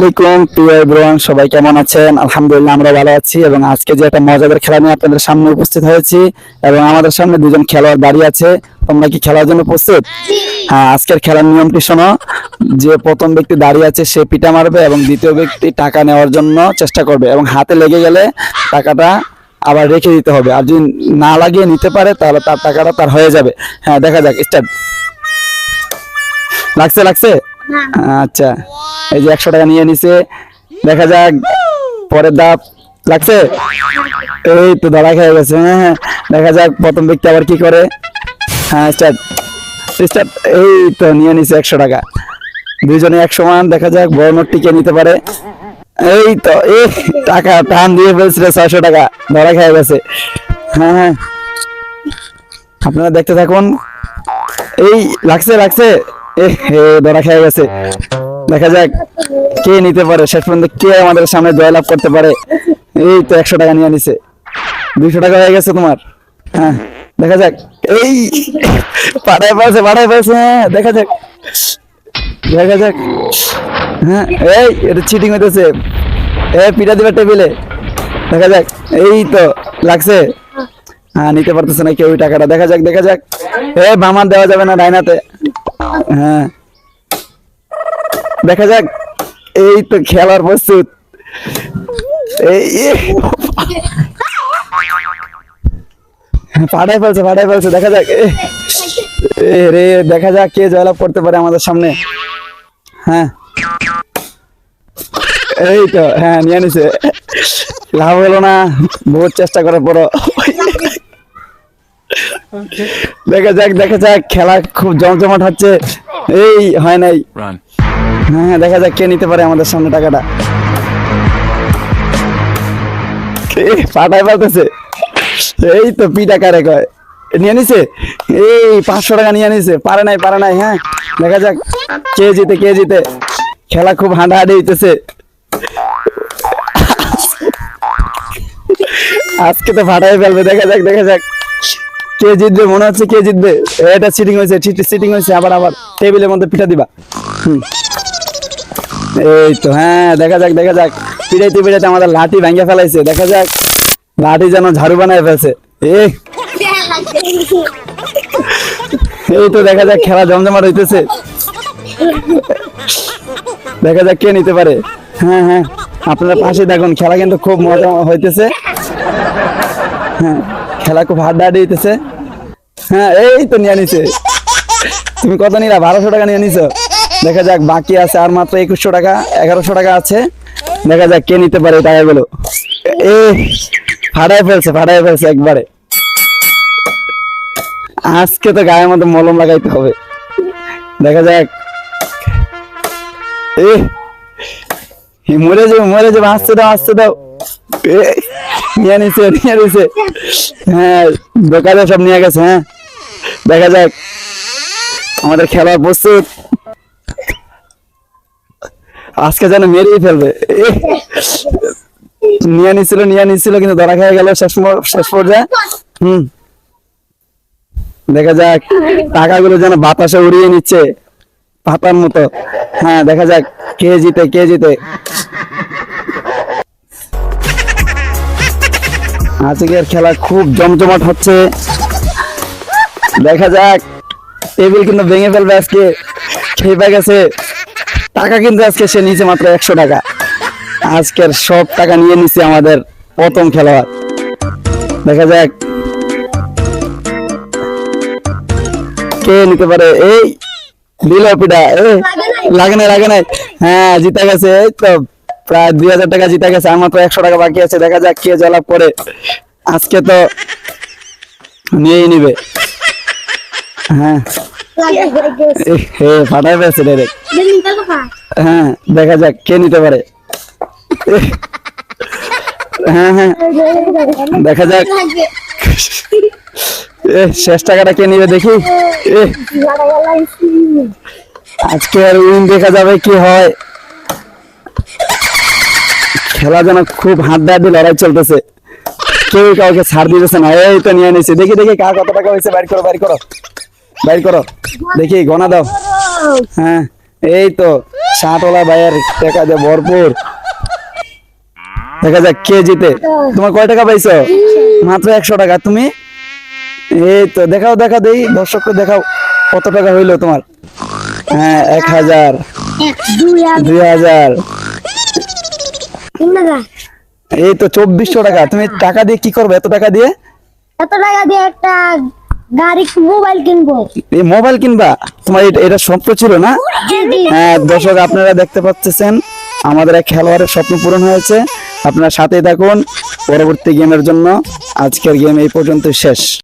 আলাইকুম প্রিয় এভরিওয়ান, সবাই কেমন আছেন? আলহামদুলিল্লাহ আমরা ভালো আছি এবং আজকে যে একটা মজাদার খেলা নিয়ে আপনাদের সামনে উপস্থিত হয়েছি এবং আমাদের সামনে দুজন খেলোয়াড় দাঁড়িয়ে আছে। তোমরা কি খেলার জন্য প্রস্তুত? হ্যাঁ, আজকের খেলার নিয়মটি শোনো। যে প্রথম ব্যক্তি দাঁড়িয়ে আছে সে পিটা মারবে এবং দ্বিতীয় ব্যক্তি টাকা নেওয়ার জন্য চেষ্টা করবে এবং হাতে লেগে গেলে টাকাটা আবার রেখে দিতে হবে, আর যদি না লাগিয়ে নিতে পারে তাহলে তার টাকাটা তার হয়ে যাবে। হ্যাঁ, দেখা যাক, স্টার্ট। লাগছে লাগছে? আচ্ছা, এই যে 100 টাকা নিয়ে নিছে। দেখা যাক পরের ধাপ। লাগছে? এই তো ধরা খেয়ে গেছে। হ্যাঁ, দেখা যাক প্রথম ব্যক্তি আবার কি করে। হ্যাঁ, স্টার্ট স্টার্ট। এই তো নিয়ে নিছে 100 টাকা। দুইজনে এক সমান। দেখা যাক বড় নোট টিকে নিতে পারে। এই তো টাকা টান দিয়ে ফেলছিল, 600 টাকা ধরা খেয়ে গেছে। হ্যাঁ হ্যাঁ, আপনারা দেখতে থাকুন। এই লাগছে লাগছে, ধরা খেয়ে গেছে। দেখা যাক কে নিতে পারে, শেষ পর্যন্ত কে আমাদের সামনে জয়লাভ করতে পারে। এই তো 100 টাকা নিয়ে নিছে। 200 টাকা হয়ে গেছে তোমার। হ্যাঁ, দেখা যাক। এই পাড়ায় পাচ্ছে পাড়ায় পাচ্ছে। হ্যাঁ, দেখা যাক দেখা যাক। হ্যাঁ, এই এটা চিটিং হইতেছে। পিঠা দিবে টেবিলে। দেখা যাক। এই তো লাগছে। হ্যাঁ, নিতে পারতেছে না কেউ টাকাটা। দেখা যাক দেখা যাক। বামান দেওয়া যাবে না ডাইনাতে। হ্যাঁ, দেখা যাক। এই তো খেলার প্রস্তুত। এই পাড়ায় ফেলছে। দেখা যাক রে, দেখা যাক কে জয়লাভ করতে পারে আমাদের সামনে। হ্যাঁ, এই তো। হ্যাঁ, নিয়ে নিছে। লাভ হলো না, বহুত চেষ্টা করার পরও। দেখা যাক খেলা খুব জমজমাট হচ্ছে। এই হয় নাই। হ্যাঁ, দেখা যাক কে নিতে পারে আমাদের সামনে টাকাটা। পাঠায় পাল্টেছে। এই তো পিটা কারে কয়, নিয়ে নিছে। এই 500 টাকা নিয়ে নিছে। পারে নাই। হ্যাঁ, দেখা যাক কে জিতে। খেলা খুব হাঁটাহাঁটি হইতেছে। আজকে তো ফাটাই ফেলবে। দেখা যাক কে জিতবে। মনে হচ্ছে কে জিতবে। এটা সিটিং হয়েছে। আবার টেবিলের মধ্যে পিঠা দিবা। এই তো। হ্যাঁ, দেখা যাক পিড়াইতে আমাদের লাঠি ভেঙে ফেলাইছে। দেখা যাক লাঠি যেন ঝাড়ু বানায় ফেলছে। এই তো দেখা যাক খেলা জমজমাট হইতেছে। দেখা যাক কে নিতে পারে। হ্যাঁ, আপনারা পাশে দেখুন, খেলা কিন্তু খুব মজা হইতেছে। হ্যাঁ, খেলা খুব হাড্ডাহাড্ডি হইতেছে। হ্যাঁ, এই তো নিয়ে নিছে। তুমি কত নিলা? 1200 টাকা নিয়ে নিছো। দেখা যাক বাকি আছে আর মাত্র 2100 টাকা, 1100 টাকা আছে। দেখা যাক কে নিতে পারে টাকাগুলো। ফাটায় ফেলছে একবারে। আজকে তো গায়ের মধ্যে মলম লাগাইতে হবে। দেখা যাক। মরে যাবে। আসতে দাও। নিয়ে নিছে। হ্যাঁ, দোকানে সব নিয়ে গেছে। হ্যাঁ, দেখা যাক আমাদের খেলার প্রস্তুত। আজকে যেন মেরেই ফেলবে। নিয়ে নিছিল কিন্তু ধরা খেয়ে গেল শেষ পর্যায়ে। দেখা যাক টাকাগুলো যেন বাতাসে উড়িয়ে নিচ্ছে পাতার মতো। হ্যাঁ, দেখা যাক কে জিতে। আজকের খেলা খুব জমজমাট হচ্ছে। দেখা যাক টেবিল কিন্তু ভেঙে ফেলবে আজকে। খেয়ে গেছে টাকা, কিন্তু আজকে সে নিচে মাত্র 100 টাকা। আজকের সব টাকা নিয়ে নিচ্ছে আমাদের প্রথম খেলোয়াড়। দেখা যাক কে নিতে পারে। এই দিল পিঠা। লাগে নাই। হ্যাঁ, জিতে গেছে। এই তো প্রায় 2000 টাকা জিতে গেছে। আর মাত্র 100 টাকা বাকি আছে। দেখা যাক কে জয়লাভ করে। আজকে তো নিয়েই নিবে। হ্যাঁ, ফাটাই পেয়েছে ডাইরেক্ট। হ্যাঁ, দেখা যাক কে নিতে পারে। হ্যাঁ, দেখা যাক শেষ টাকাটা কে নিবে দেখি। আজকে আর উইন দেখা যাবে কি হয়। খেলা যেন খুব হাড্ডাহাড্ডি লড়াই চলতেছে। কেউ কাউকে ছাড় দিতেছে না। এই তো নিয়ে নিছে। দেখি কার কত টাকা হয়েছে। বাইর করো দেখি, গনা দাও। হ্যাঁ, এই তো শার্টওয়ালা ভাইয়ের টাকা দিয়ে ভরপুর। দেখা যাক কে জিতে। তোমার কয় টাকা পাইছো? মাত্র 100 টাকা। তুমি? এই তো দেখাও দেখাও দেই, দর্শককে দেখাও কত টাকা হইলো তোমার। হ্যাঁ 1000, 2000, এই তো 2400 টাকা। তুমি টাকা দিয়ে কি করবে এত টাকা দিয়ে? এত টাকা দিয়ে একটা গাড়ি মোবাইল কিনবো। এই মোবাইল কিনবা? তোমার এটা স্বপ্ন ছিল না? জি জি। হ্যাঁ দর্শক আপনারা দেখতে পাচ্ছেন আমাদের এক খেলোয়াড়ের স্বপ্ন পূরণ হয়েছে। আপনারা সাথেই থাকুন পরবর্তী গেমের জন্য। আজকের গেম এই পর্যন্ত শেষ।